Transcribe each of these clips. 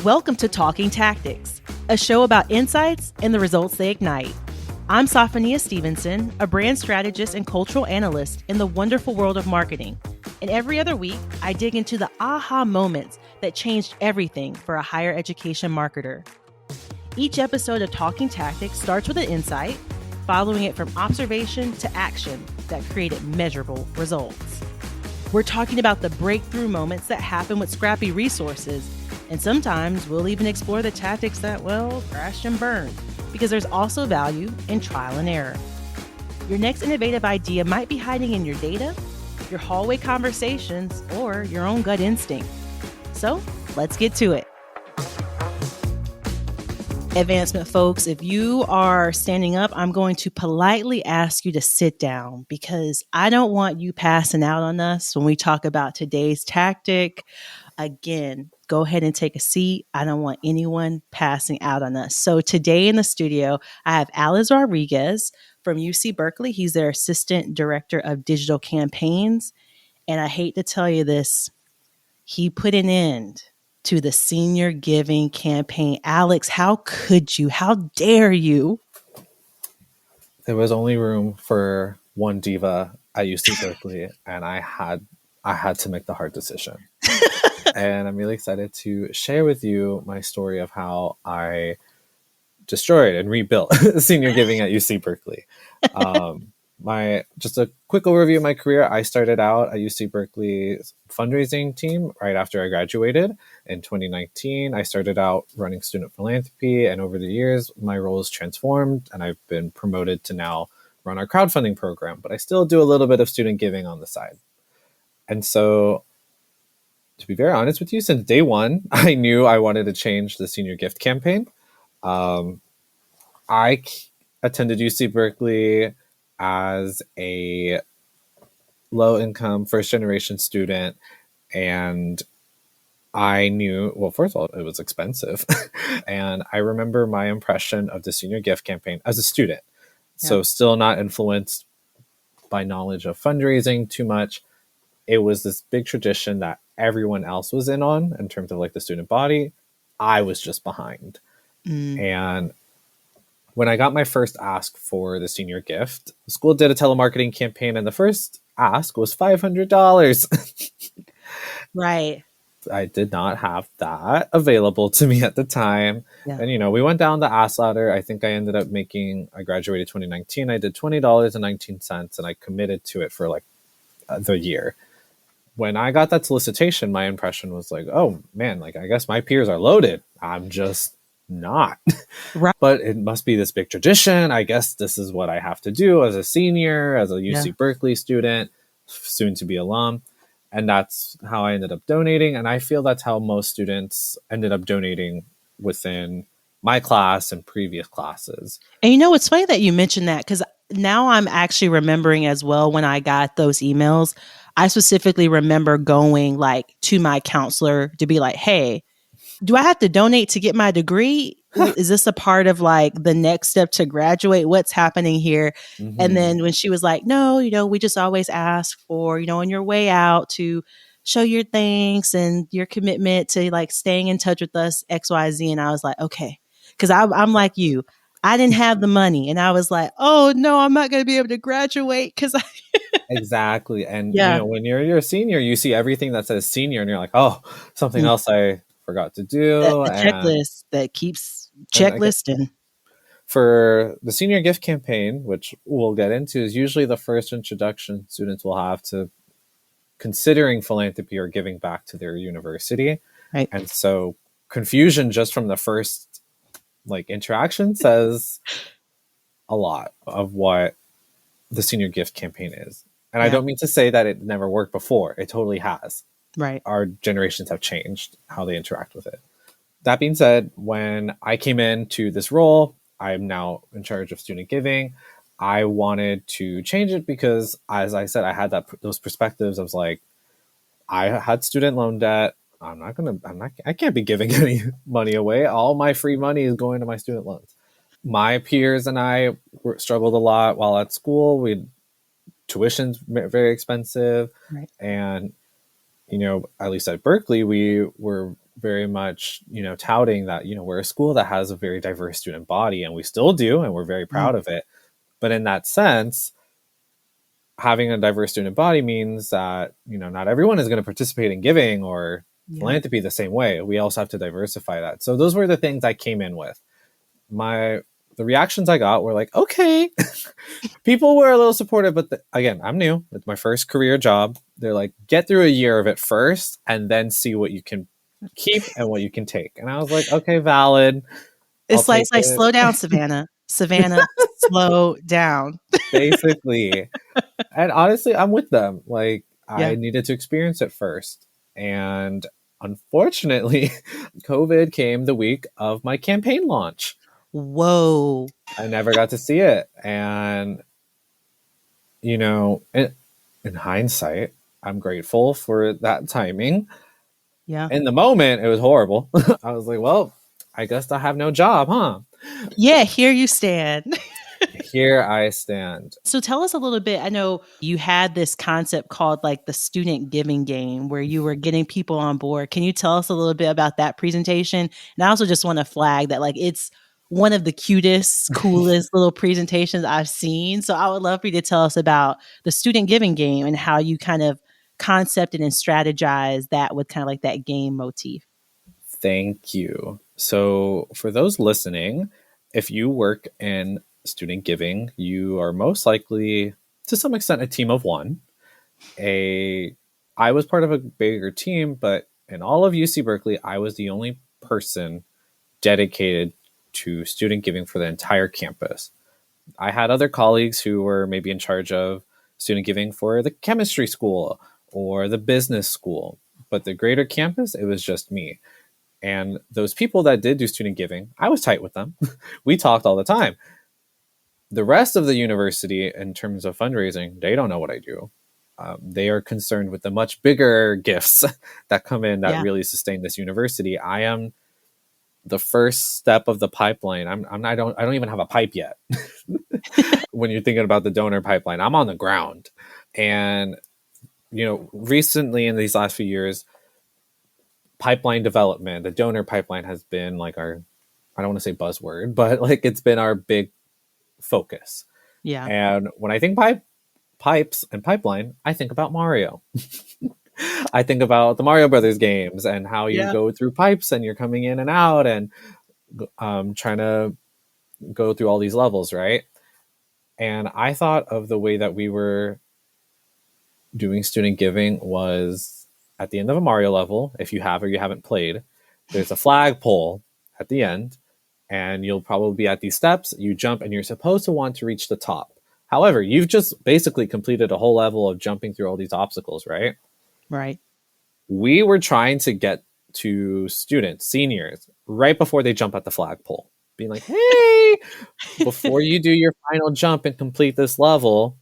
Welcome to Talking Tactics, a show about insights and the results they ignite. I'm Safaniya Stevenson, a brand strategist and cultural analyst in the wonderful world of marketing. And every other week, I dig into the aha moments that changed everything for a higher education marketer. Each episode of Talking Tactics starts with an insight, following it from observation to action that created measurable results. We're talking about the breakthrough moments that happen with scrappy resources, and sometimes we'll even explore the tactics that, crash and burn, because there's also value in trial and error. Your next innovative idea might be hiding in your data, your hallway conversations, or your own gut instinct. So let's get to it. Advancement folks, if you are standing up, I'm going to politely ask you to sit down because I don't want you passing out on us when we talk about today's tactic. Again, go ahead and take a seat. I don't want anyone passing out on us. So today in the studio, I have Alex Rodríguez from UC Berkeley. He's their Assistant Director of Digital Campaigns. And I hate to tell you this, he put an end to the senior giving campaign. Alex, how could you? How dare you? There was only room for one diva at UC Berkeley, and I had to make the hard decision. And I'm really excited to share with you my story of how I destroyed and rebuilt senior giving at UC Berkeley. Just a quick overview of my career. I started out at UC Berkeley's fundraising team right after I graduated in 2019. I started out running student philanthropy, and over the years, my role has transformed, and I've been promoted to now run our crowdfunding program. But I still do a little bit of student giving on the side. And so, to be very honest with you, since day one, I knew I wanted to change the senior gift campaign. I attended UC Berkeley as a low-income first-generation student, and I knew, well, first of all, it was expensive. And I remember my impression of the senior gift campaign as a student. Yeah. So still not influenced by knowledge of fundraising too much. It was this big tradition that everyone else was in on in terms of like the student body. I was just behind. And when I got my first ask for the senior gift, the school did a telemarketing campaign, and the first ask was $500. Right. I did not have that available to me at the time. Yeah. And, we went down the ask ladder. I think I graduated 2019. I did $20.19, and I committed to it for like the year. When I got that solicitation, my impression was like, oh man, like I guess my peers are loaded. I'm just not. Right. But it must be this big tradition. I guess this is what I have to do as a senior, as a UC Berkeley student, soon to be alum. And that's how I ended up donating. And I feel that's how most students ended up donating within my class and previous classes. And it's funny that you mentioned that, because now I'm actually remembering as well when I got those emails. I specifically remember going to my counselor to be like, hey, do I have to donate to get my degree? Is this a part of the next step to graduate? What's happening here? Mm-hmm. And then when she was like, no, we just always ask for, on your way out to show your thanks and your commitment to staying in touch with us, XYZ. And I was like, okay, because I'm like you. I didn't have the money. And I was like, oh, no, I'm not going to be able to graduate because Exactly. And, when you're a senior, you see everything that says senior and you're like, oh, something else I forgot to do. The checklist that keeps checklisting. For the senior gift campaign, which we'll get into, is usually the first introduction students will have to considering philanthropy or giving back to their university. Right. And so confusion just from the first interaction says a lot of what the senior gift campaign is. And I don't mean to say that it never worked before. It totally has. Right. Our generations have changed how they interact with it. That being said, when I came into this role, I'm now in charge of student giving. I wanted to change it because, as I said, I had those perspectives. I was like, I had student loan debt. I can't be giving any money away. All my free money is going to my student loans. My peers and I struggled a lot while at school. Tuition's very expensive. Right. And, at least at Berkeley, we were very much, touting that, we're a school that has a very diverse student body, and we still do, and we're very proud of it. But in that sense, having a diverse student body means that, not everyone is going to participate in giving or philanthropy the same way. We also have to diversify that. So those were the things I came in with. The reactions I got were like, okay, people were a little supportive, but again, I'm new. It's my first career job. They're like, get through a year of it first and then see what you can keep and what you can take. And I was like, okay, valid. It's like slow down, Savannah. Savannah, slow down. Basically. And honestly, I'm with them. Like, I needed to experience it first. And unfortunately, COVID came the week of my campaign launch. Whoa. I never got to see it. And, in hindsight, I'm grateful for that timing. Yeah. In the moment, it was horrible. I was like, well, I guess I have no job, huh? Yeah, here you stand. Here I stand. So tell us a little bit. I know you had this concept called like the student giving game where you were getting people on board. Can you tell us a little bit about that presentation? And I also just want to flag that like it's one of the cutest, coolest little presentations I've seen. So I would love for you to tell us about the student giving game and how you kind of concepted and strategized that with kind of like that game motif. Thank you. So for those listening, if you work in student giving, you are most likely, to some extent, a team of one. I was part of a bigger team, but in all of UC Berkeley, I was the only person dedicated to student giving for the entire campus. I had other colleagues who were maybe in charge of student giving for the chemistry school or the business school, but the greater campus, it was just me. And those people that did do student giving, I was tight with them. We talked all the time. The rest of the university, in terms of fundraising, they don't know what I do. They are concerned with the much bigger gifts that come in that really sustain this university. I am the first step of the pipeline. I don't even have a pipe yet. When you're thinking about the donor pipeline, I'm on the ground. And, recently in these last few years, pipeline development, the donor pipeline has been like I don't want to say buzzword, but like it's been our big focus. Yeah. And when I think pipes and pipeline, I think about Mario. I think about the Mario Brothers games and how you go through pipes and you're coming in and out and trying to go through all these levels, right? And I thought of the way that we were doing student giving was at the end of a Mario level, if you have or you haven't played, there's a flagpole at the end, and you'll probably be at these steps, you jump, and you're supposed to want to reach the top. However, you've just basically completed a whole level of jumping through all these obstacles, right? Right. We were trying to get to students, seniors, right before they jump at the flagpole, being like, hey, before you do your final jump and complete this level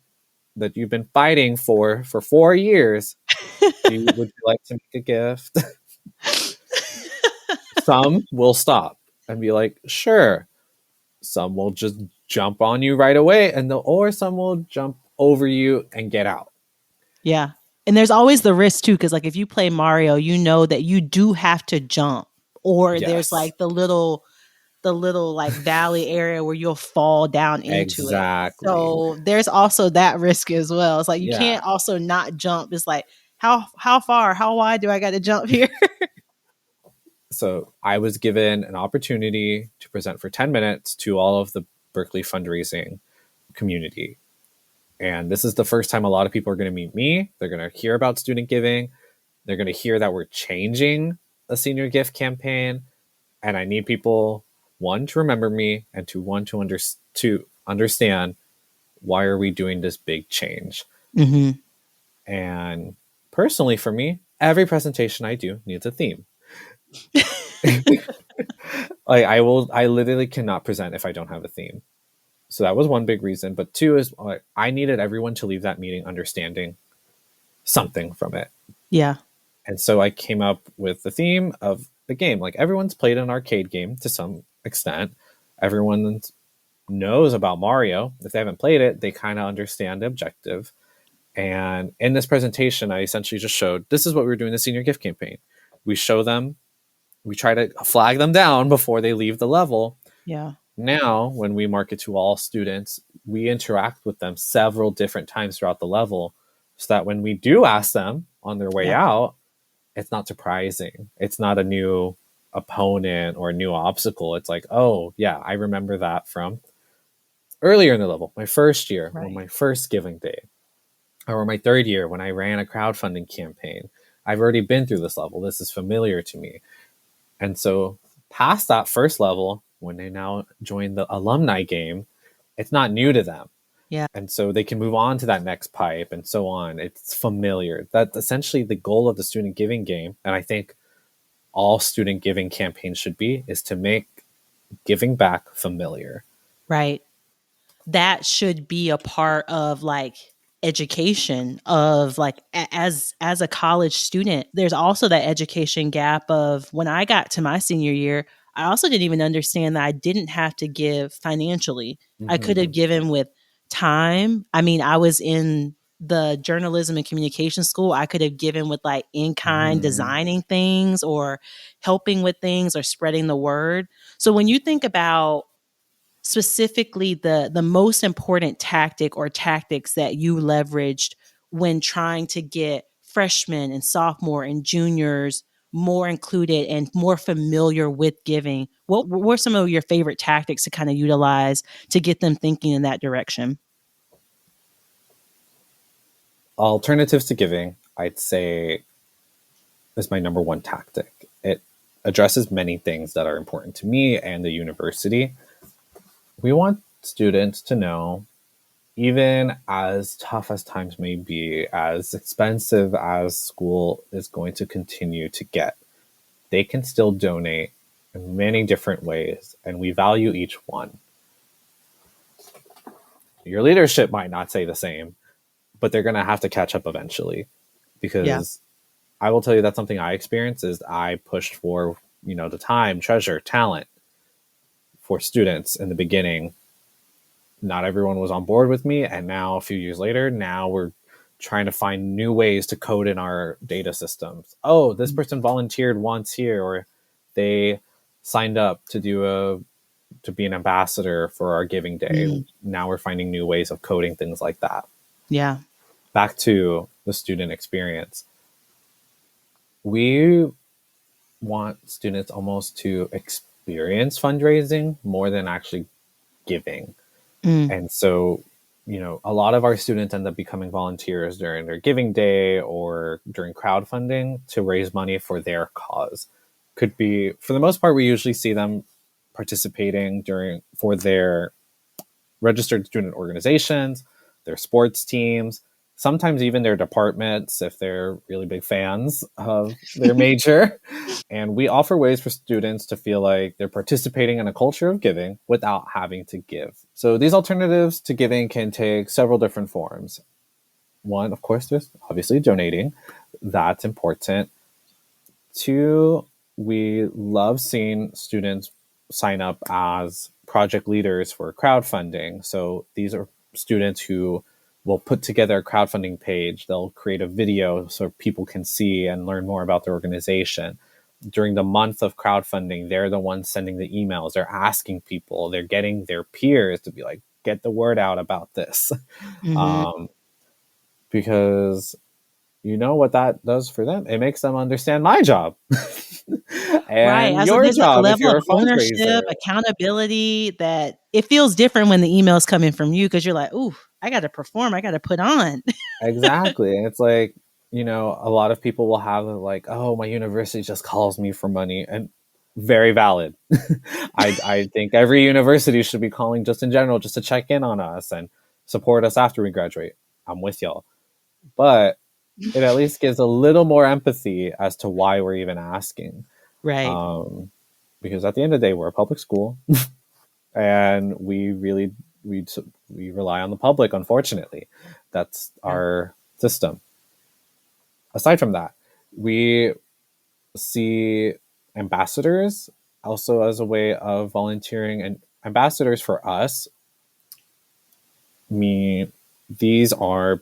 that you've been fighting for 4 years, would you like to make a gift? Some will stop and be like, sure. Some will just jump on you right away, or some will jump over you and get out. Yeah. And there's always the risk too, because like if you play Mario, you know that you do have to jump, or there's like the little like valley area where you'll fall down into it. So there's also that risk as well. It's like you can't also not jump. It's like how far, how wide do I got to jump here? So I was given an opportunity to present for 10 minutes to all of the Berkeley fundraising community. And this is the first time a lot of people are going to meet me. They're going to hear about student giving. They're going to hear that we're changing a senior gift campaign. And I need people, one, to remember me, and to understand why are we doing this big change. Mm-hmm. And personally, for me, every presentation I do needs a theme. Like I literally cannot present if I don't have a theme. So that was one big reason. But two is I needed everyone to leave that meeting understanding something from it. Yeah. And so I came up with the theme of the game. Like everyone's played an arcade game to some extent. Everyone knows about Mario. If they haven't played it, they kind of understand the objective. And in this presentation, I essentially just showed this is what we were doing the senior gift campaign. We show them, we try to flag them down before they leave the level. Yeah. Now, when we market to all students, we interact with them several different times throughout the level so that when we do ask them on their way Yeah. out, it's not surprising. It's not a new opponent or a new obstacle. It's like, oh, yeah, I remember that from earlier in the level, my first year or Right. my first giving day, or my third year when I ran a crowdfunding campaign. I've already been through this level. This is familiar to me. And so, past that first level, when they now join the alumni game, it's not new to them. Yeah. And so they can move on to that next pipe and so on. It's familiar. That's essentially the goal of the student giving game. And I think all student giving campaigns should be, is to make giving back familiar. Right. That should be a part of like education of like as a college student. There's also that education gap of when I got to my senior year, I also didn't even understand that I didn't have to give financially. I could have Mm-hmm. given with time. I mean, I was in the journalism and communication school. I could have given with like in-kind Mm-hmm. designing things or helping with things or spreading the word. So when you think about specifically the most important tactic or tactics that you leveraged when trying to get freshmen and sophomore and juniors more included and more familiar with giving, what were some of your favorite tactics to kind of utilize to get them thinking in that direction? Alternatives to giving, I'd say, is my number one tactic. It addresses many things that are important to me and the university. We want students to know, even as tough as times may be, as expensive as school is going to continue to get, they can still donate in many different ways, and we value each one. Your leadership might not say the same, but they're going to have to catch up eventually, Yeah. because I will tell you that's something I experienced is I pushed for, the time, treasure, talent for students in the beginning. Not everyone was on board with me, and now a few years later, now we're trying to find new ways to code in our data systems. Oh, this person volunteered once here, or they signed up to be an ambassador for our giving day. Mm, Now we're finding new ways of coding things like that. yeah. Back to the student experience. We want students almost to experience fundraising more than actually giving. Mm, And so, a lot of our students end up becoming volunteers during their giving day or during crowdfunding to raise money for their cause. Could be, for the most part, we usually see them participating for their registered student organizations, their sports teams, sometimes even their departments if they're really big fans of their major. And we offer ways for students to feel like they're participating in a culture of giving without having to give. So these alternatives to giving can take several different forms. One, of course, there's obviously donating. That's important. Two, we love seeing students sign up as project leaders for crowdfunding. So these are students who will put together a crowdfunding page. They'll create a video so people can see and learn more about their organization. During the month of crowdfunding, they're the ones sending the emails. They're asking people, they're getting their peers to be like, get the word out about this. mhm. Um, because you know what that does for them? It makes them understand my job Right. and So your there's like a job if level of you're a ownership, fundraiser. accountability that it feels different when the email's coming from you because you're like, ooh, I got to perform, I got to put on. Exactly. And it's like, a lot of people will have like, oh, my university just calls me for money. And very valid. I think every university should be calling just in general, just to check in on us and support us after we graduate. I'm with y'all. But it at least gives a little more empathy as to why we're even asking. Right. Um, because at the end of the day, we're a public school, and we we rely on the public. Unfortunately, that's Yeah. our system. Aside from that, we see ambassadors also as a way of volunteering, and ambassadors for us mean these are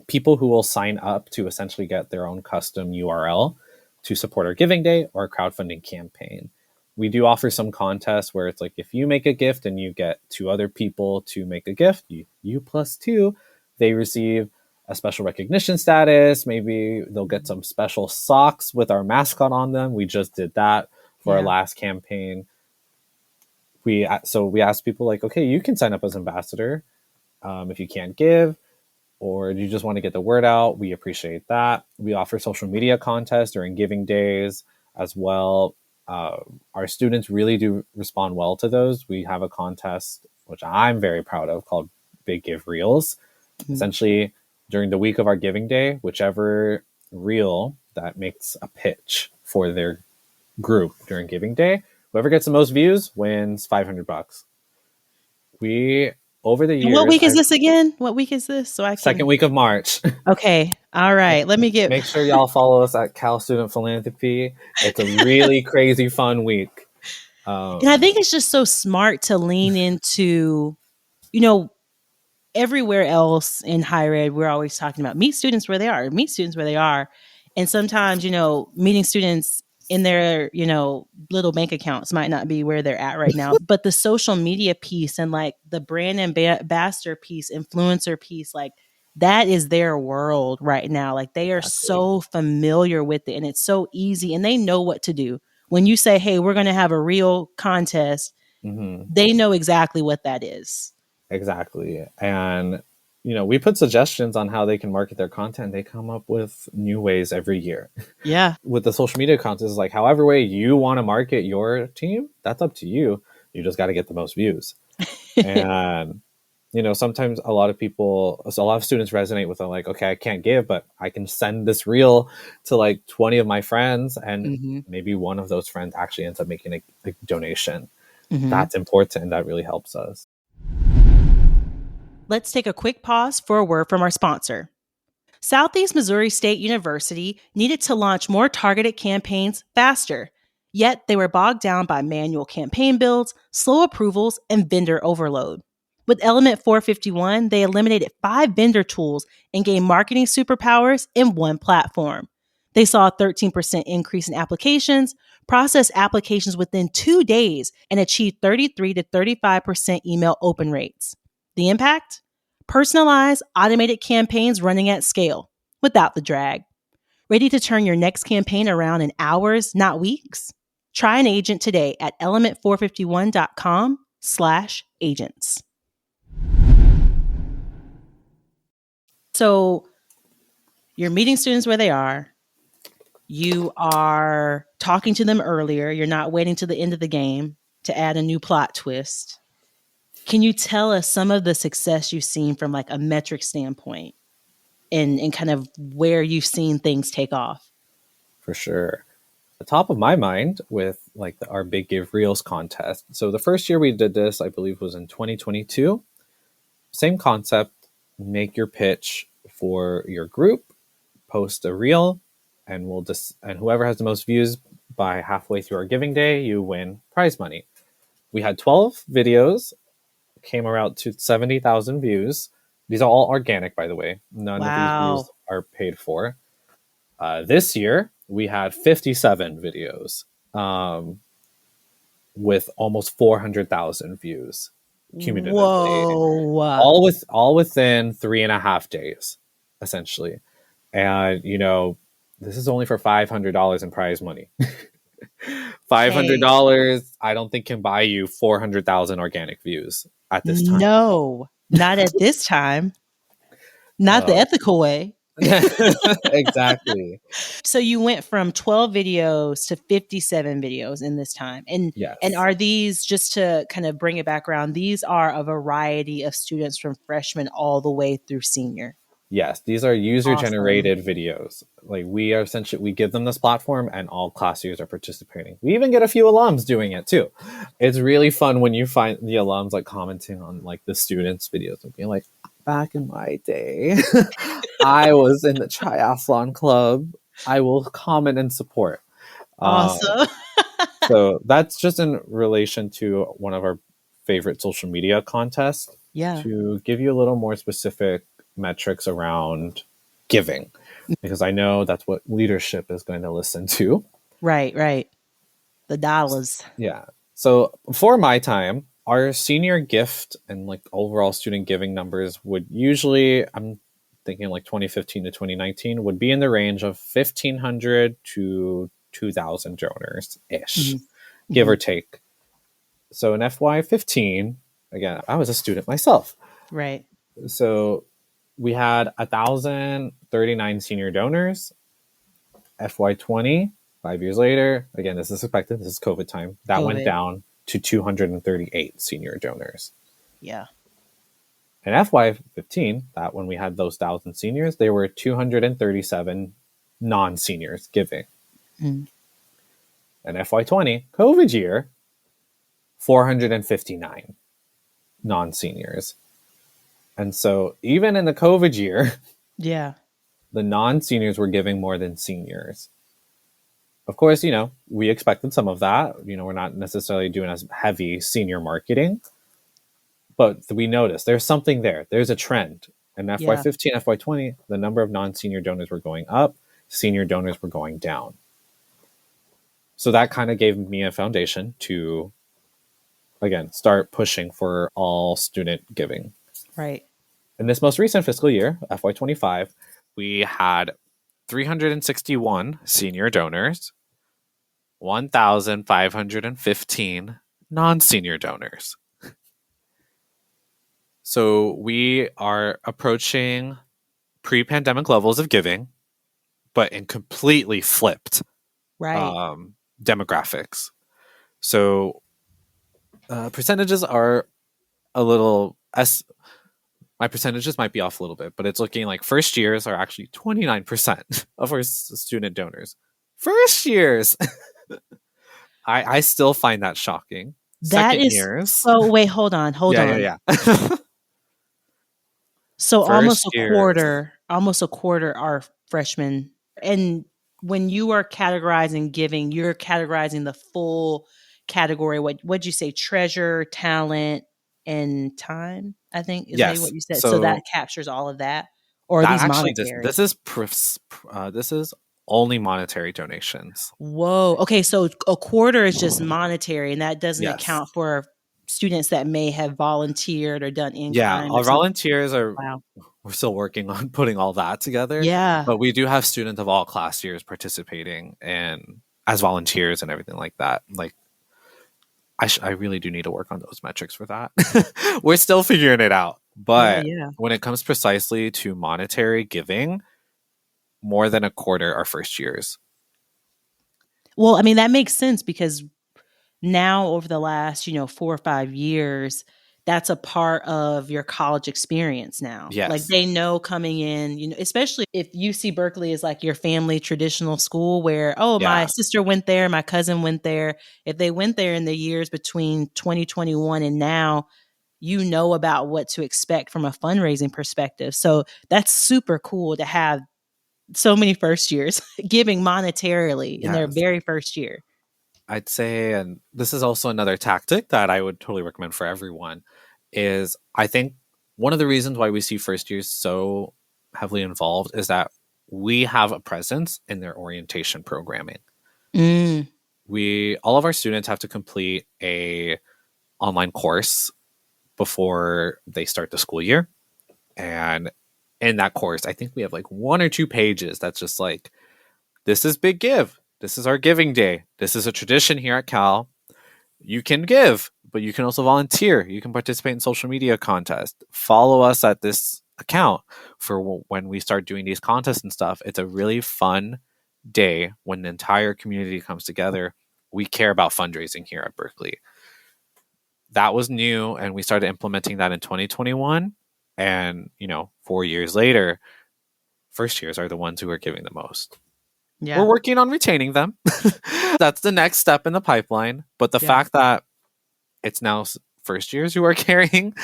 people who will sign up to essentially get their own custom URL to support our giving day or crowdfunding campaign. We do offer some contests where it's like if you make a gift and you get two other people to make a gift, you plus two, they receive a special recognition status. Maybe they'll get some special socks with our mascot on them. We just did that for our last campaign. We asked people like, okay, you can sign up as ambassador if you can't give, or you just want to get the word out. We appreciate that. We offer social media contests during giving days as well. Our students really do respond well to those. We have a contest, which I'm very proud of, called Big Give Reels. Essentially, during the week of our giving day, whichever reel that makes a pitch for their group during giving day, whoever gets the most views wins $500. We, over the years... What week is this again? What week is this? So I can... Second week of March. Okay. All right. Let me get... Make sure y'all follow us at Cal Student Philanthropy. It's a really crazy, fun week. And I think it's just so smart to lean into, you know, everywhere else in higher ed, we're always talking about meet students where they are, meet students where they are. And sometimes, you know, meeting students in their, you know, little bank accounts might not be where they're at right now. But the social media piece and like the brand ambassador piece, influencer piece, like that is their world right now. Like they are so familiar with it and it's so easy and they know what to do. When you say, hey, we're going to have a real contest, they know exactly what that is. Exactly. And, you know, we put suggestions on how they can market their content. They come up with new ways every year. Yeah. With the social media contest, it's like however way you want to market your team, that's up to you. You just got to get the most views. And, you know, sometimes a lot of students resonate with like, okay, I can't give, but I can send this reel to like 20 of my friends. And maybe one of those friends actually ends up making a donation. That's important. And that really helps us. Let's take a quick pause for a word from our sponsor. Southeast Missouri State University needed to launch more targeted campaigns faster, yet they were bogged down by manual campaign builds, slow approvals, and vendor overload. With Element 451, they eliminated 5 vendor tools and gained marketing superpowers in one platform. They saw a 13% increase in applications, processed applications within 2 days, and achieved 33 to 35% email open rates. The impact? Personalized, automated campaigns running at scale, without the drag. Ready to turn your next campaign around in hours, not weeks? Try an agent today at element451.com/agents. So you're meeting students where they are. You are talking to them earlier. You're not waiting to the end of the game to add a new plot twist. Can you tell us some of the success you've seen from like a metric standpoint and kind of where you've seen things take off? For sure. The top of my mind with like our Big Give Reels contest. So the first year we did this, I believe, was in 2022. Same concept, make your pitch for your group, post a reel, and and whoever has the most views by halfway through our giving day, you win prize money. We had 12 videos, came around to 70,000 views. These are all organic, by the way. None of these views are paid for. This year, we had 57 videos with almost 400,000 views cumulatively. Whoa. All within 3.5 days, essentially. And, you know, this is only for $500 in prize money. $500, I don't think can buy you 400,000 organic views at this time. No, not at this time. Not the ethical way. Exactly. So you went from 12 videos to 57 videos in this time. And yes. And are these, just to kind of bring it back around, these are a variety of students from freshman all the way through senior? Yes, these are user-generated videos. Like we give them this platform and all class years are participating. We even get a few alums doing it too. It's really fun when you find the alums like commenting on like the students' videos and being like, back in my day, I was in the triathlon club. I will comment and support. Awesome. So that's just in relation to one of our favorite social media contests. Yeah. To give you a little more specific metrics around giving, because I know that's what leadership is going to listen to. Right. The dollars. Yeah. So for my time, our senior gift and like overall student giving numbers would usually, I'm thinking like 2015 to 2019, would be in the range of 1,500 to 2,000 donors ish, give or take. So in FY15, again, I was a student myself. Right. So we had 1,039 senior donors. FY20, 5 years later, again, this is expected, this is COVID time, that went COVID. down to 238 senior donors. Yeah. And FY15, that when we had those 1,000 seniors, there were 237 non-seniors giving. Mm. And FY20, COVID year, 459 non-seniors. And so even in the COVID year, Yeah. the non-seniors were giving more than seniors. Of course, we expected some of that. We're not necessarily doing as heavy senior marketing, but we noticed there's something there. There's a trend. In FY15, FY20, the number of non-senior donors were going up, senior donors were going down. So that kind of gave me a foundation to, again, start pushing for all student giving. Right. In this most recent fiscal year, FY25, we had 361 senior donors, 1,515 non-senior donors. So we are approaching pre-pandemic levels of giving, but in completely flipped demographics. So percentages are a little, my percentages might be off a little bit, but it's looking like first years are actually 29% of our student donors. First years! I still find that shocking. That Second is years. so. Wait, hold on. Yeah. So First almost a quarter are freshmen. And when you are categorizing giving, you're categorizing the full category. What'd you say? Treasure, talent, and time, I think is maybe what you said. So that captures all of that. Or are that these actually monetary? this is only monetary donations. Whoa. Okay, so a quarter is just monetary, and that doesn't Yes. account for students that may have volunteered or done in Yeah, kind. our volunteers are. Wow. We're still working on putting all that together. Yeah. But we do have students of all class years participating and as volunteers and everything like that. Like, I really do need to work on those metrics for that. We're still figuring it out. But when it comes precisely to monetary giving, more than a quarter are first years. Well, I mean, that makes sense because now over the last, 4 or 5 years, that's a part of your college experience now. Yes. Like they know coming in, especially if UC Berkeley is like your family traditional school where, my sister went there, my cousin went there. If they went there in the years between 2021 and now, you know about what to expect from a fundraising perspective. So that's super cool to have so many first years giving monetarily in their very first year. I'd say, and this is also another tactic that I would totally recommend for everyone, is I think one of the reasons why we see first years so heavily involved is that we have a presence in their orientation programming. All of our students have to complete a online course before they start the school year. And in that course, I think we have like 1 or 2 pages that's just like, this is Big Give. This is our giving day. This is a tradition here at Cal. You can give, but you can also volunteer. You can participate in social media contests. Follow us at this account for when we start doing these contests and stuff. It's a really fun day when the entire community comes together. We care about fundraising here at Berkeley. That was new, and we started implementing that in 2021. And, 4 years later, first years are the ones who are giving the most. Yeah. We're working on retaining them. That's the next step in the pipeline. But the fact that it's now first years who are carrying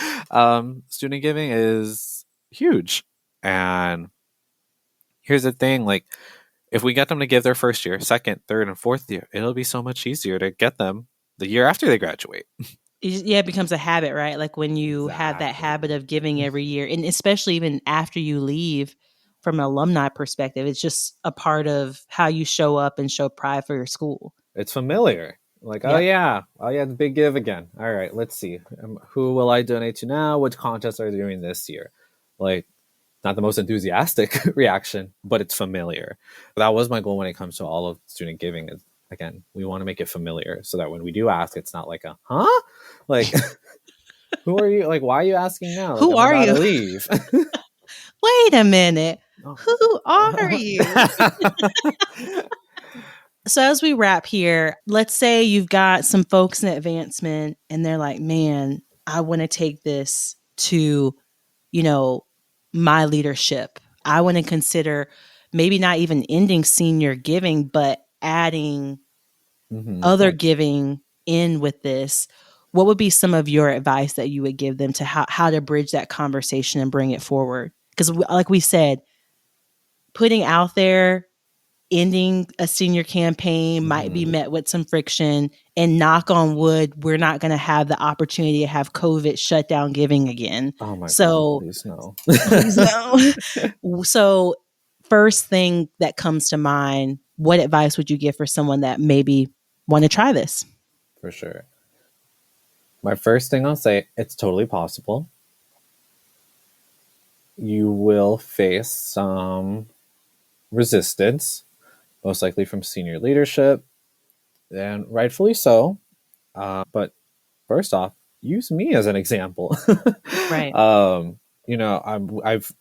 student giving is huge. And here's the thing, like, if we get them to give their first year, second, third, and fourth year, it'll be so much easier to get them the year after they graduate. It becomes a habit, right? Like when you have that habit of giving every year, and especially even after you leave, from an alumni perspective. It's just a part of how you show up and show pride for your school. It's familiar. Like, Yep. oh yeah, the big give again. All right, let's see. Who will I donate to now? Which contests are they doing this year? Like, not the most enthusiastic reaction, but it's familiar. That was my goal when it comes to all of student giving. Is, again, we want to make it familiar so that when we do ask, it's not like a, huh? Like, who are you? Like, why are you asking now? Like, Who I'm are about you? to leave. Wait a minute. Oh. Who are you? So as we wrap here, let's say you've got some folks in advancement and they're like, man, I want to take this to, my leadership. I want to consider maybe not even ending senior giving, but adding other giving in with this. What would be some of your advice that you would give them to how to bridge that conversation and bring it forward? Because like we said, putting out there, ending a senior campaign might be met with some friction, and knock on wood, we're not going to have the opportunity to have COVID shut down giving again. Oh my God, please no. Please no. So first thing that comes to mind, what advice would you give for someone that maybe want to try this? For sure. My first thing I'll say, it's totally possible. You will face some resistance, most likely from senior leadership, and rightfully so. But first off, use me as an example. Right. I've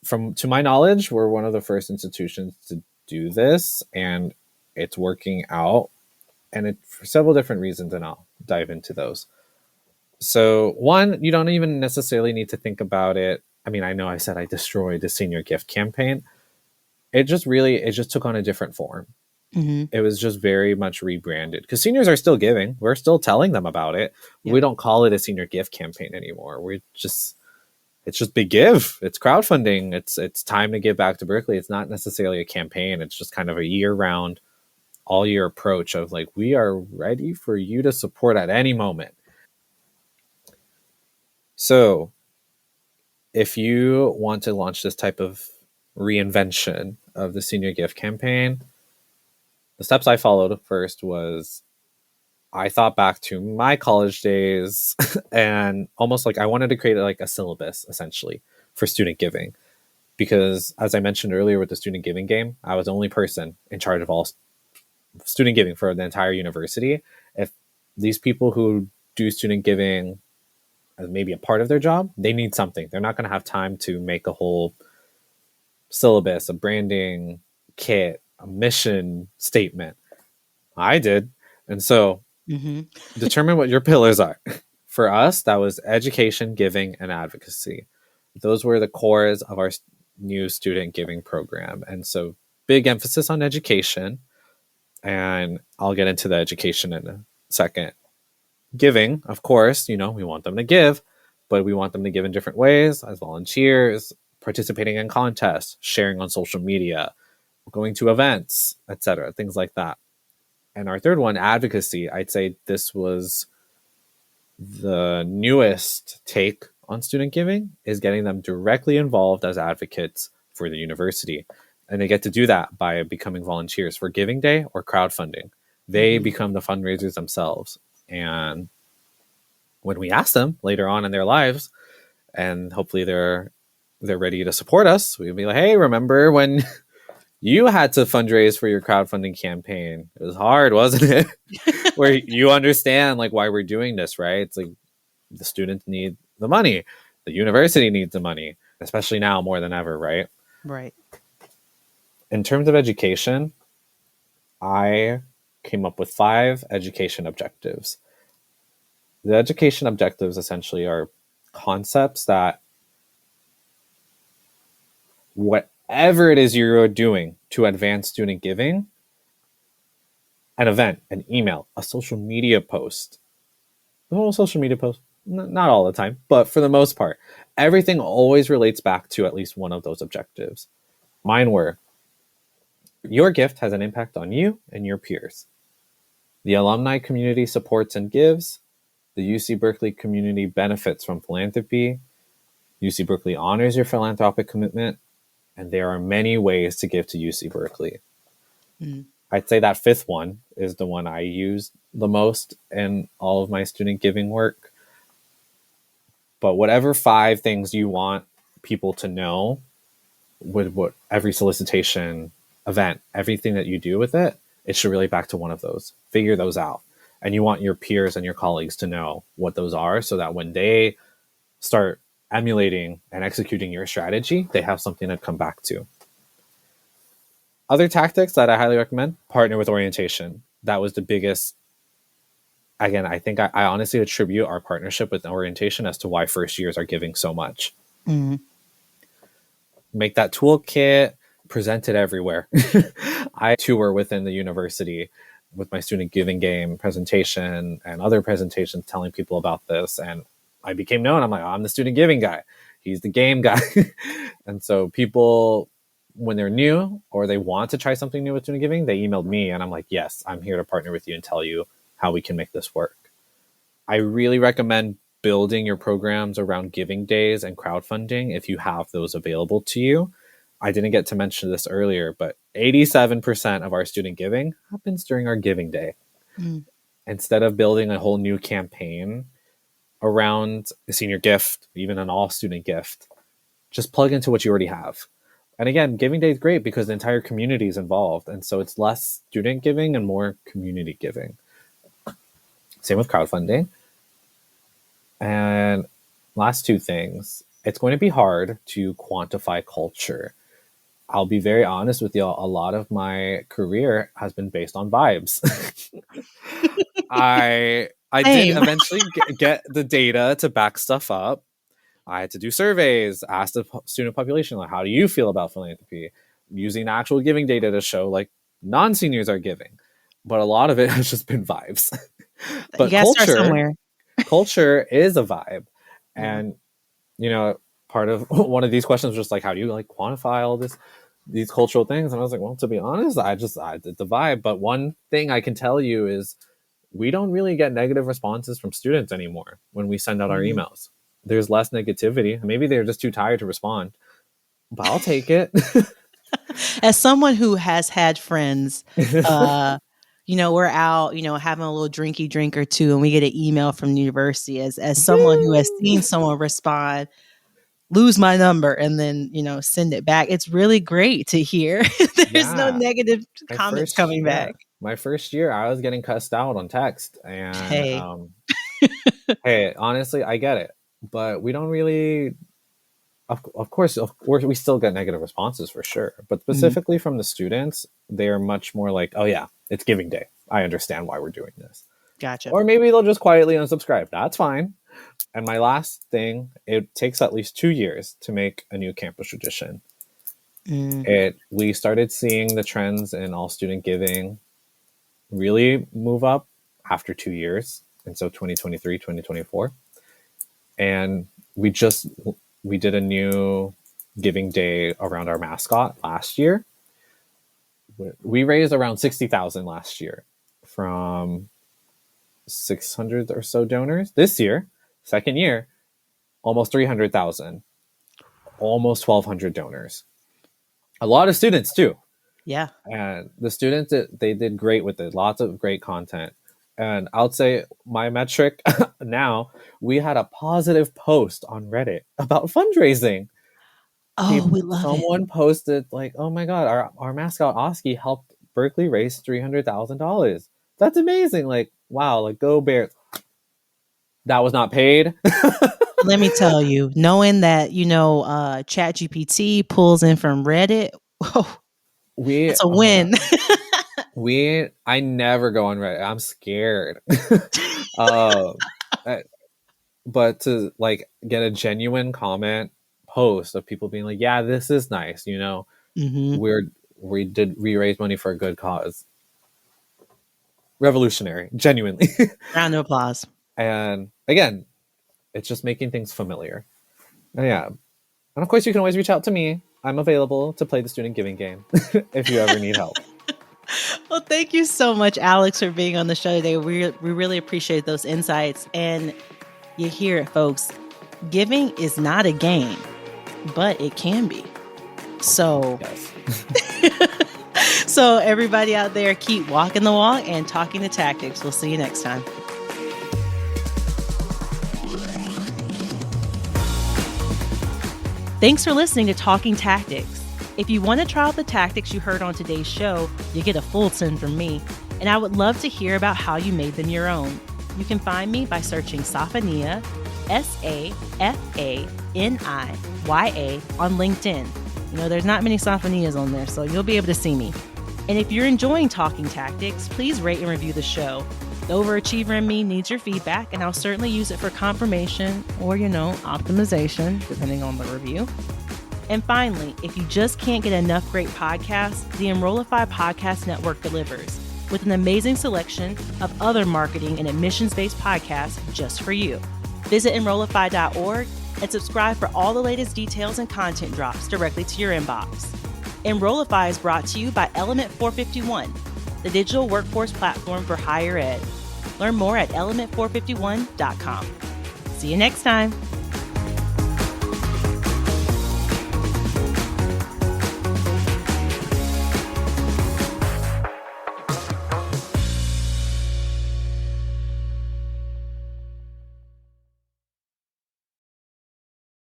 to my knowledge, we're one of the first institutions to do this, and it's working out, and it for several different reasons, and I'll dive into those. So one, you don't even necessarily need to think about it. I mean, I know I said I destroyed the senior gift campaign. It just took on a different form. Mm-hmm. It was just very much rebranded because seniors are still giving. We're still telling them about it. Yep. We don't call it a senior gift campaign anymore. It's just big give. It's crowdfunding. It's time to give back to Berkeley. It's not necessarily a campaign. It's just kind of a year-round, all-year approach of like, we are ready for you to support at any moment. So if you want to launch this type of reinvention of the senior gift campaign, the steps I followed first was I thought back to my college days and almost like I wanted to create like a syllabus essentially for student giving. Because as I mentioned earlier with the student giving game, I was the only person in charge of all student giving for the entire university. If these people who do student giving as maybe a part of their job, they need something. They're not going to have time to make a whole syllabus, a branding kit, a mission statement. I did. And so determine what your pillars are. For us, that was education, giving, and advocacy. Those were the cores of our new student giving program. And so big emphasis on education. And I'll get into the education in a second. Giving, of course, we want them to give, but we want them to give in different ways as volunteers, participating in contests, sharing on social media, going to events, etc., things like that. And our third one, advocacy, I'd say this was the newest take on student giving, is getting them directly involved as advocates for the university. And they get to do that by becoming volunteers for Giving Day or crowdfunding. They become the fundraisers themselves. And when we ask them later on in their lives, and hopefully they're ready to support us, we'll be like, hey, remember when you had to fundraise for your crowdfunding campaign? It was hard, wasn't it? Where you understand like why we're doing this, right? It's like the students need the money. The university needs the money, especially now more than ever, right? Right. In terms of education, I came up with 5 education objectives. The education objectives essentially are concepts that whatever it is you're doing to advance student giving, an event, an email, a social media post, not all the time, but for the most part, everything always relates back to at least one of those objectives. Mine were, your gift has an impact on you and your peers. The alumni community supports and gives. The UC Berkeley community benefits from philanthropy. UC Berkeley honors your philanthropic commitment. And there are many ways to give to UC Berkeley. Mm. I'd say that fifth one is the one I use the most in all of my student giving work. But whatever 5 things you want people to know with what every solicitation event, everything that you do with it, it should relate back to one of those. Figure those out. And you want your peers and your colleagues to know what those are so that when they start emulating and executing your strategy, they have something to come back to. Other tactics that I highly recommend, partner with orientation. That was the biggest. Again, I think I honestly attribute our partnership with orientation as to why first years are giving so much. Mm. Make that toolkit, present it everywhere. I tour within the university with my student giving game presentation and other presentations telling people about this. And I became known. I'm like, oh, I'm the student giving guy. He's the game guy. And so people, when they're new or they want to try something new with student giving, they emailed me and I'm like, yes, I'm here to partner with you and tell you how we can make this work. I really recommend building your programs around giving days and crowdfunding if you have those available to you. I didn't get to mention this earlier, but 87% of our student giving happens during our giving day. Mm. Instead of building a whole new campaign around a senior gift, even an all student gift, just plug into what you already have. And again, giving day is great because the entire community is involved. And so it's less student giving and more community giving. Same with crowdfunding. And last 2 things, it's going to be hard to quantify culture. I'll be very honest with you. A lot of my career has been based on vibes. I did eventually get the data to back stuff up. I had to do surveys, ask the student population, like, how do you feel about philanthropy? Using actual giving data to show like non-seniors are giving. But a lot of it has just been vibes. But you gotta start somewhere. Culture is a vibe. And, you know, part of one of these questions was just like, how do you like quantify all these cultural things? And I was like, well, to be honest, I did the vibe. But one thing I can tell you is we don't really get negative responses from students anymore when we send out our emails. There's less negativity. Maybe they're just too tired to respond, but I'll take it. As someone who has had friends, you know, we're out, you know, having a little drinky drink or two, and we get an email from the university. As someone who has seen someone respond, lose my number, and then, you know, send it back. It's really great to hear. There's no negative comments coming back. My first year, I was getting cussed out on text, and hey, hey, honestly, I get it, but we don't really. Of course, we still get negative responses for sure. But specifically from the students, they are much more like, oh yeah, it's giving day. I understand why we're doing this. Gotcha. Or maybe they'll just quietly unsubscribe. That's fine. And my last thing, it takes at least 2 years to make a new campus tradition. We started seeing the trends in all student giving really move up after 2 years. And so 2023, 2024. And we did a new giving day around our mascot last year. We raised around $60,000 last year from 600 or so donors. This year, second year, almost 300,000, almost 1,200 donors. A lot of students too. Yeah. And the students, they did great with it. Lots of great content. And I'll say my metric now, we had a positive post on Reddit about fundraising. Oh, we love Someone posted like, oh my God, our mascot Oski helped Berkeley raise $300,000. That's amazing. Like, wow, like go Bears. That was not paid. Let me tell you, knowing that, you know, ChatGPT pulls in from Reddit, it's a win. I never go on Reddit. I'm scared. But to like get a genuine comment post of people being like, yeah, this is nice. You know, we raised money for a good cause. Revolutionary, genuinely. Round of applause. And again, it's just making things familiar. And yeah. And of course, you can always reach out to me. I'm available to play the student giving game if you ever need help. Well, thank you so much, Alex, for being on the show today. We really appreciate those insights. And you hear it, folks. Giving is not a game, but it can be. So, Yes. so everybody out there, keep walking the walk and talking the tactics. We'll see you next time. Thanks for listening to Talking Tactics. If you want to try out the tactics you heard on today's show, you get a full 10 from me, and I would love to hear about how you made them your own. You can find me by searching Safaniya, Safaniya on LinkedIn. You know, there's not many Safaniyas on there, so you'll be able to see me. And if you're enjoying Talking Tactics, please rate and review the show. The overachiever in me needs your feedback, and I'll certainly use it for confirmation or, optimization, depending on the review. And finally, if you just can't get enough great podcasts, the Enrollify Podcast Network delivers with an amazing selection of other marketing and admissions-based podcasts just for you. Visit Enrollify.org and subscribe for all the latest details and content drops directly to your inbox. Enrollify is brought to you by Element 451, the digital workforce platform for higher ed. Learn more at element451.com. See you next time.